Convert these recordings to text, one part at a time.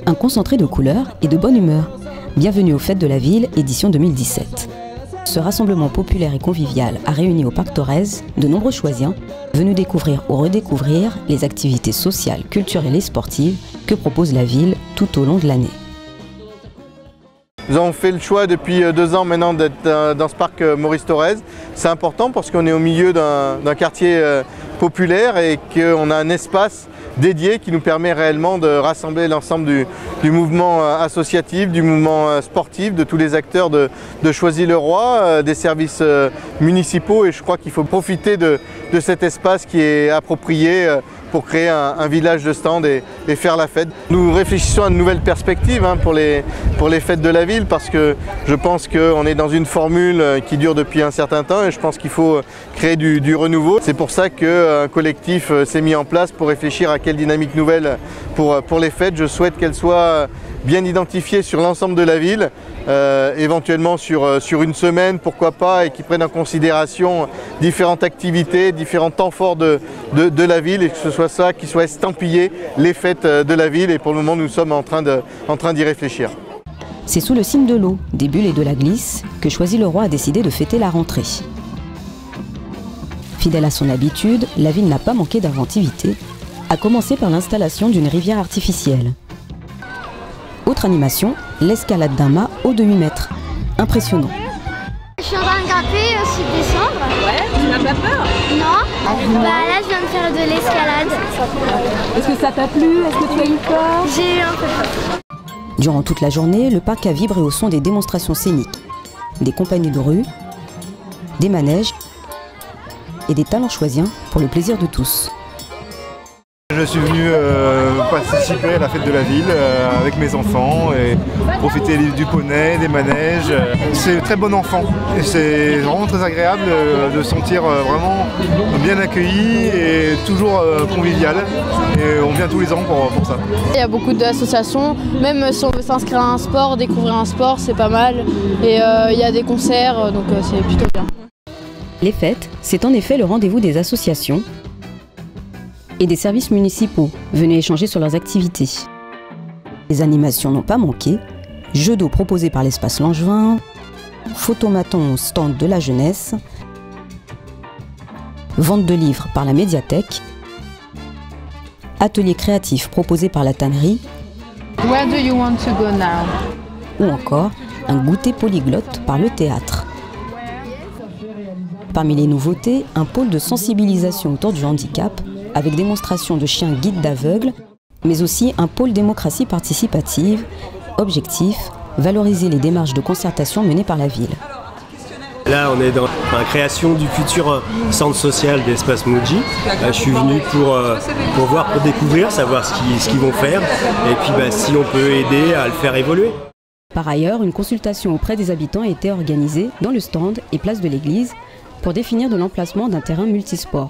Un concentré de couleurs et de bonne humeur. Bienvenue aux Fêtes de la Ville, édition 2017. Ce rassemblement populaire et convivial a réuni au Parc Thorez de nombreux Choisiens venus découvrir ou redécouvrir les activités sociales, culturelles et sportives que propose la ville tout au long de l'année. Nous avons fait le choix depuis 2 ans maintenant d'être dans ce parc Maurice Thorez. C'est important parce qu'on est au milieu d'un quartier populaire et qu'on a un espace dédié qui nous permet réellement de rassembler l'ensemble du mouvement associatif, du mouvement sportif, de tous les acteurs de Choisy-le-Roi, des services municipaux, et je crois qu'il faut profiter de cet espace qui est approprié pour créer un village de stand et faire la fête. Nous réfléchissons à une nouvelle perspective pour les fêtes de la ville, parce que je pense qu'on est dans une formule qui dure depuis un certain temps et je pense qu'il faut créer du renouveau. C'est pour ça qu'un collectif s'est mis en place pour réfléchir à quelle dynamique nouvelle pour les fêtes. Je souhaite qu'elle soit bien identifiée sur l'ensemble de la ville, éventuellement sur une semaine, pourquoi pas, et qui prennent en considération différentes activités, différents temps forts de la ville, et que ce soit ça qui soit estampillé les fêtes de la ville. Et pour le moment, nous sommes en train d'y réfléchir. C'est sous le signe de l'eau, des bulles et de la glisse que Choisy-le-Roi a décidé de fêter la rentrée. Fidèle à son habitude, la ville n'a pas manqué d'inventivité, à commencer par l'installation d'une rivière artificielle. Autre animation, l'escalade d'un mât haut de 8 mètres. Impressionnant. Je suis en train de grimper aussi de descendre. Ouais, tu n'as pas peur? Non. Là, je viens de faire de l'escalade. Est-ce que ça t'a plu? Est-ce que tu as eu peur? J'ai eu un peu peur. Durant toute la journée, le parc a vibré au son des démonstrations scéniques, des compagnies de rue, des manèges et des talents choisiens pour le plaisir de tous. Je suis venu participer à la fête de la ville avec mes enfants et profiter du poney, des manèges. C'est très bon enfant et c'est vraiment très agréable de se sentir vraiment bien accueilli et toujours convivial. Et on vient tous les ans pour ça. Il y a beaucoup d'associations, même si on veut s'inscrire à un sport, découvrir un sport, c'est pas mal. Et il y a des concerts, donc c'est plutôt bien. Les fêtes, c'est en effet le rendez-vous des associations et des services municipaux venus échanger sur leurs activités. Les animations n'ont pas manqué, jeux d'eau proposés par l'espace Langevin, photomaton au stand de la jeunesse, vente de livres par la médiathèque, ateliers créatifs proposés par la tannerie, Where do you want to go now? ou encore un goûter polyglotte par le théâtre. Parmi les nouveautés, un pôle de sensibilisation autour du handicap, avec démonstration de chiens guides d'aveugles, mais aussi un pôle démocratie participative, objectif, valoriser les démarches de concertation menées par la ville. Là, on est dans la création du futur centre social d'Espace Moji. Je suis venu pour voir, pour découvrir, savoir ce qu'ils vont faire, et puis si on peut aider à le faire évoluer. Par ailleurs, une consultation auprès des habitants a été organisée dans le stand et place de l'église pour définir de l'emplacement d'un terrain multisport.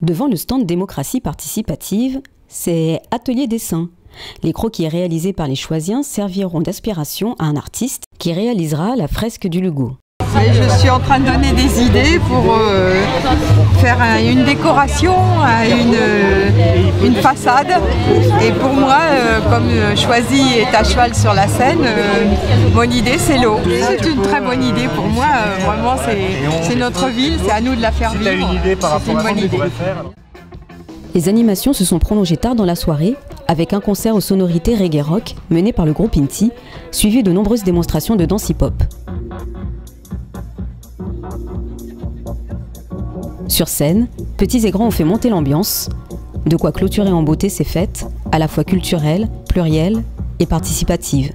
Devant le stand démocratie participative, c'est atelier dessin. Les croquis réalisés par les Choisiens serviront d'inspiration à un artiste qui réalisera la fresque du Lugo. Je suis en train de donner des idées pour faire une décoration, une façade. Et pour moi, comme Choisy est à cheval sur la Seine, mon idée c'est l'eau. C'est une très bonne idée pour moi. Vraiment, c'est notre ville, c'est à nous de la faire vivre. C'est une bonne idée. Les animations se sont prolongées tard dans la soirée, avec un concert aux sonorités reggae rock mené par le groupe Inti, suivi de nombreuses démonstrations de danse hip-hop. Sur scène, petits et grands ont fait monter l'ambiance, de quoi clôturer en beauté ces fêtes, à la fois culturelles, plurielles et participatives.